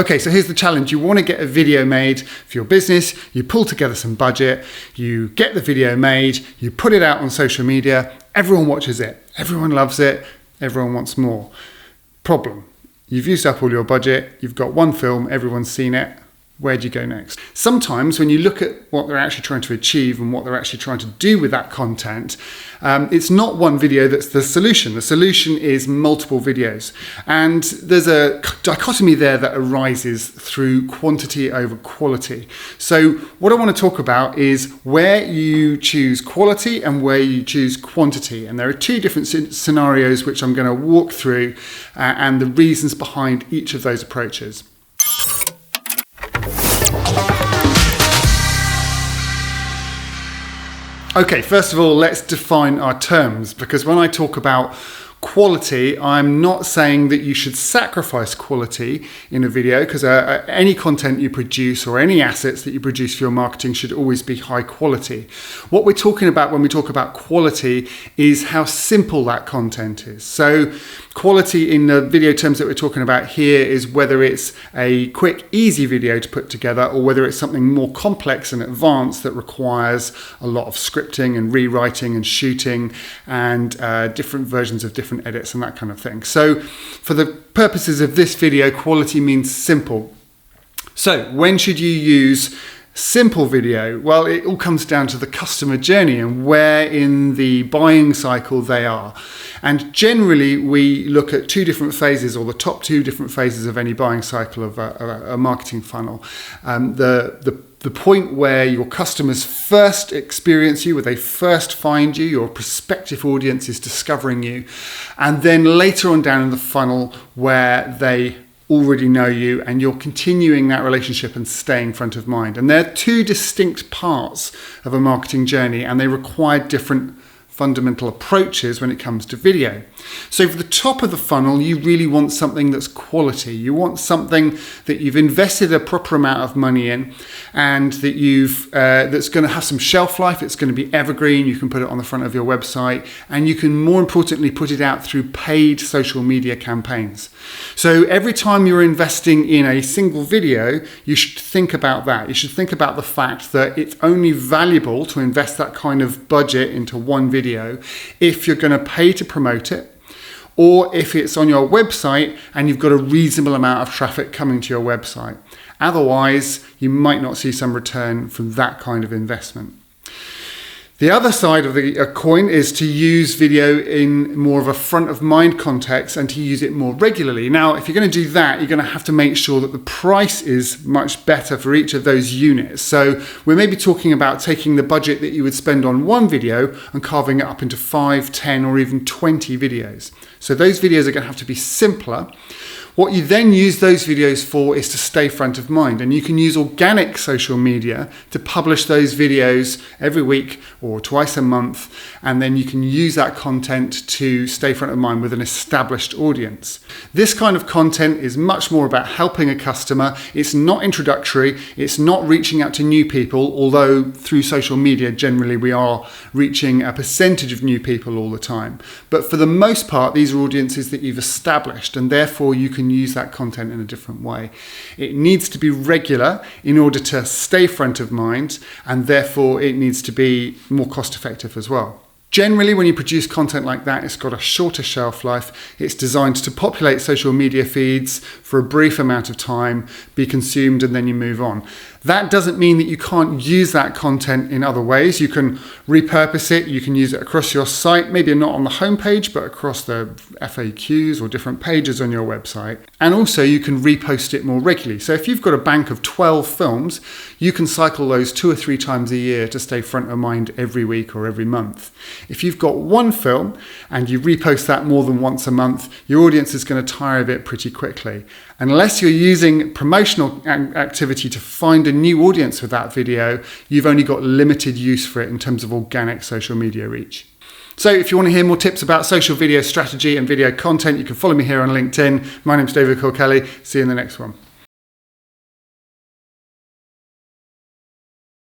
Okay, so here's the challenge. You want to get a video made for your business, you pull together some budget, you get the video made, you put it out on social media, everyone watches it, everyone loves it, everyone wants more. Problem, you've used up all your budget, you've got one film, everyone's seen it. Where do you go next? Sometimes when you look at what they're actually trying to achieve and what they're actually trying to do with that content, it's not one video that's the solution. The solution is multiple videos. And there's a dichotomy there that arises through quantity over quality. So what I want to talk about is where you choose quality and where you choose quantity. And there are two different scenarios which I'm going to walk through and the reasons behind each of those approaches. Okay, first of all, let's define our terms, because when I talk about quality, I'm not saying that you should sacrifice quality in a video, because any content you produce or any assets that you produce for your marketing should always be high quality. What we're talking about when we talk about quality is how simple that content is. So quality in the video terms that we're talking about here is whether it's a quick, easy video to put together or whether it's something more complex and advanced that requires a lot of scripting and rewriting and shooting and different versions of different edits and that kind of thing. So for the purposes of this video, quality means simple. So when should you use simple video? Well, it all comes down to the customer journey and where in the buying cycle they are. And generally, we look at two different phases, or the top two different phases of any buying cycle of a marketing funnel. The point where your customers first experience you, where they first find you, your prospective audience is discovering you, and then later on down in the funnel where they already know you and you're continuing that relationship and staying front of mind. And they're two distinct parts of a marketing journey, and they require different fundamental approaches when it comes to video. So for the top of the funnel, you really want something that's quality. You want something that you've invested a proper amount of money in and that that's going to have some shelf life. It's going to be evergreen. You can put it on the front of your website, and you can, more importantly, put it out through paid social media campaigns. So every time you're investing in a single video, you should think about that. You should think about the fact that it's only valuable to invest that kind of budget into one video if you're going to pay to promote it, or if it's on your website and you've got a reasonable amount of traffic coming to your website. Otherwise, you might not see some return from that kind of investment. The other side of the coin is to use video in more of a front of mind context and to use it more regularly. Now, if you're going to do that, you're going to have to make sure that the price is much better for each of those units. So we're maybe talking about taking the budget that you would spend on one video and carving it up into 5, 10, or even 20 videos. So those videos are going to have to be simpler. What you then use those videos for is to stay front of mind, and you can use organic social media to publish those videos every week or twice a month, and then you can use that content to stay front of mind with an established audience. This kind of content is much more about helping a customer. It's not introductory, it's not reaching out to new people, although through social media generally we are reaching a percentage of new people all the time. But for the most part, these are audiences that you've established, and therefore you can use that content in a different way. It needs to be regular in order to stay front of mind, and therefore it needs to be more cost effective as well. Generally, when you produce content like that, it's got a shorter shelf life. It's designed to populate social media feeds for a brief amount of time, be consumed, and then you move on. That doesn't mean that you can't use that content in other ways. You can repurpose it. You can use it across your site, maybe not on the homepage, but across the FAQs or different pages on your website. And also you can repost it more regularly. So if you've got a bank of 12 films, you can cycle those 2 or 3 times a year to stay front of mind every week or every month. If you've got one film and you repost that more than once a month, your audience is going to tire of it pretty quickly. Unless you're using promotional activity to find a new audience with that video, you've only got limited use for it in terms of organic social media reach. So if you want to hear more tips about social video strategy and video content, you can follow me here on LinkedIn. My name's David Corkelly. See you in the next one.